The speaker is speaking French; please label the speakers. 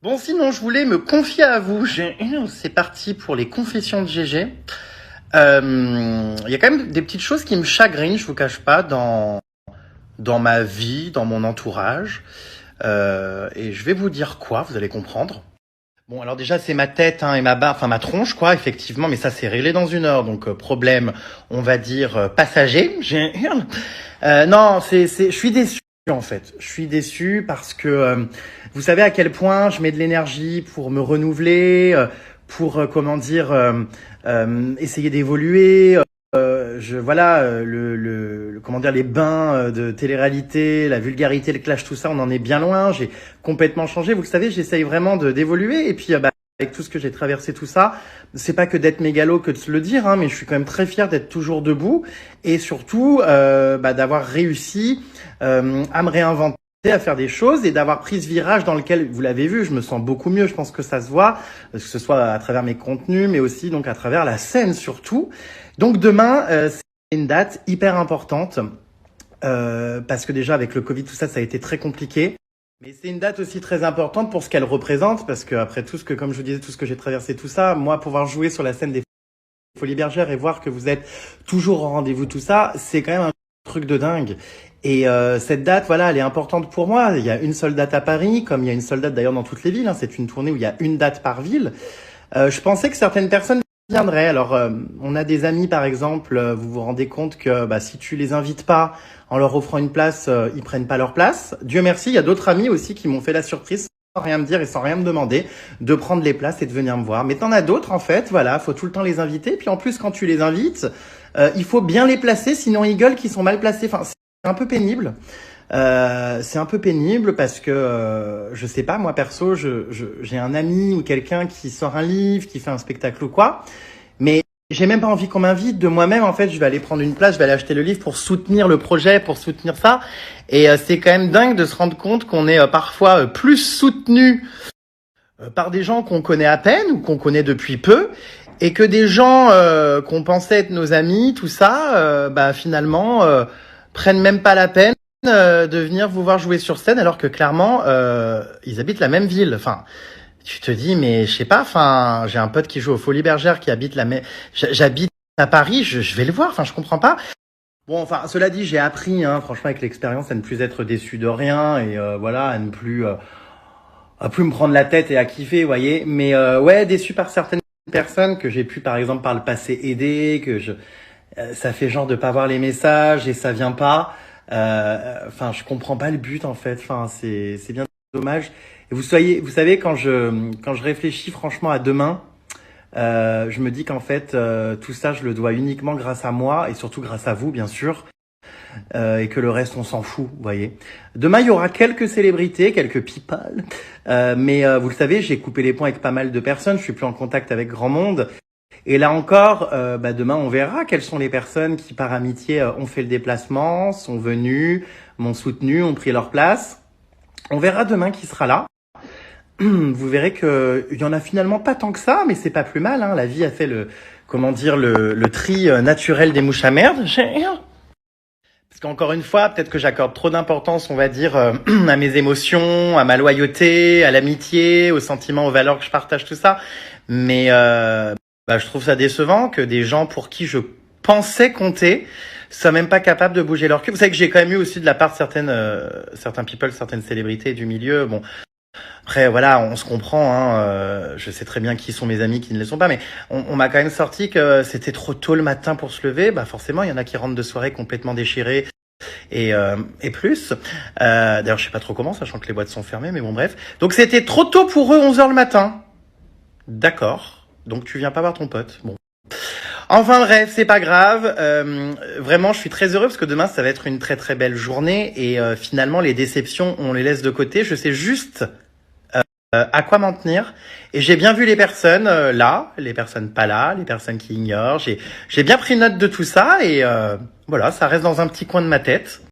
Speaker 1: Bon, sinon, je voulais me confier à vous. C'est parti pour les confessions de GG. Il y a quand même des petites choses qui me chagrinent, je vous cache pas, dans ma vie, dans mon entourage. Et je vais vous dire quoi, vous allez comprendre. Bon, alors déjà, c'est ma tête et enfin ma tronche, quoi, effectivement, mais ça, c'est réglé dans une heure. Donc, problème, on va dire, passager. Non, je suis déçu, en fait. Je suis déçu parce que vous savez à quel point je mets de l'énergie pour me renouveler, pour, essayer d'évoluer. Comment dire, les bains de télé-réalité, la vulgarité, le clash, tout ça, on en est bien loin. J'ai complètement changé. Vous le savez, j'essaye vraiment d'évoluer. Et puis, avec tout ce que j'ai traversé, tout ça, c'est pas que d'être mégalo que de se le dire, mais je suis quand même très fier d'être toujours debout et surtout d'avoir réussi à me réinventer, à faire des choses et d'avoir pris ce virage dans lequel, vous l'avez vu, je me sens beaucoup mieux. Je pense que ça se voit, que ce soit à travers mes contenus, mais aussi donc à travers la scène surtout. Donc demain, c'est une date hyper importante parce que déjà avec le Covid, tout ça, ça a été très compliqué. Mais c'est une date aussi très importante pour ce qu'elle représente, parce que après tout ce que, comme je vous disais, tout ce que j'ai traversé, tout ça, moi, pouvoir jouer sur la scène des Folies Bergères et voir que vous êtes toujours au rendez-vous, tout ça, c'est quand même un truc de dingue. Et cette date, voilà, elle est importante pour moi. Il y a une seule date à Paris, comme il y a une seule date d'ailleurs dans toutes les villes. C'est une tournée où il y a une date par ville. Je pensais que certaines personnes viendraient. Alors, on a des amis, par exemple, vous vous rendez compte que si tu les invites pas en leur offrant une place, ils prennent pas leur place. Dieu merci, il y a d'autres amis aussi qui m'ont fait la surprise, sans rien me dire et sans rien me demander, de prendre les places et de venir me voir. Mais t'en as d'autres, en fait, voilà, faut tout le temps les inviter. Puis en plus, quand tu les invites, il faut bien les placer, sinon ils gueulent qu'ils sont mal placés. Enfin, c'est un peu pénible. C'est un peu pénible parce que je sais pas, moi perso, j'ai un ami ou quelqu'un qui sort un livre, qui fait un spectacle ou quoi, mais j'ai même pas envie qu'on m'invite. De moi-même, en fait, je vais aller prendre une place, je vais aller acheter le livre pour soutenir le projet, pour soutenir ça. Et c'est quand même dingue de se rendre compte qu'on est parfois plus soutenu par des gens qu'on connaît à peine ou qu'on connaît depuis peu, et que des gens qu'on pensait être nos amis, tout ça, finalement prennent même pas la peine de venir vous voir jouer sur scène, alors que clairement ils habitent la même ville. Enfin, tu te dis, mais je sais pas. Enfin, j'ai un pote qui joue aux Folies Bergères qui habite j'habite à Paris, je vais le voir. Enfin, je comprends pas. Bon, enfin, cela dit, j'ai appris, franchement, avec l'expérience, à ne plus être déçu de rien et voilà, à plus me prendre la tête et à kiffer, vous voyez. Mais ouais, déçu par certaines personnes que j'ai pu, par exemple, par le passé aider, ça fait genre de pas voir les messages et ça vient pas. Enfin, je comprends pas le but en fait. Enfin, c'est bien dommage. Et vous savez, quand je réfléchis franchement à demain, je me dis qu'en fait, tout ça, je le dois uniquement grâce à moi et surtout grâce à vous, bien sûr. Et que le reste, on s'en fout, vous voyez. Demain, il y aura quelques célébrités, quelques people. Mais vous le savez, j'ai coupé les ponts avec pas mal de personnes. Je suis plus en contact avec grand monde. Et là encore, demain, on verra quelles sont les personnes qui, par amitié, ont fait le déplacement, sont venues, m'ont soutenu, ont pris leur place. On verra demain qui sera là. Vous verrez que il y en a finalement pas tant que ça, mais c'est pas plus mal. La vie a fait le tri naturel des mouches à merde. Parce qu'encore une fois, peut-être que j'accorde trop d'importance, on va dire, à mes émotions, à ma loyauté, à l'amitié, aux sentiments, aux valeurs que je partage, tout ça. Mais je trouve ça décevant que des gens pour qui je pensais compter soient même pas capables de bouger leur cul. Vous savez que j'ai quand même eu aussi de la part de certains people, certaines célébrités du milieu. Bon, après voilà, on se comprend. Je sais très bien qui sont mes amis, qui ne le sont pas, mais on m'a quand même sorti que c'était trop tôt le matin pour se lever. Forcément, il y en a qui rentrent de soirée complètement déchirés et plus. D'ailleurs, je sais pas trop comment, sachant que les boîtes sont fermées, mais bon bref. Donc c'était trop tôt pour eux, 11h le matin. D'accord. Donc tu viens pas voir ton pote. Bon. Enfin bref, c'est pas grave. Vraiment, je suis très heureux parce que demain, ça va être une très très belle journée. Et finalement, les déceptions, on les laisse de côté. Je sais juste à quoi m'en tenir. Et j'ai bien vu les personnes là, les personnes pas là, les personnes qui ignorent. J'ai bien pris note de tout ça. Et voilà, ça reste dans un petit coin de ma tête.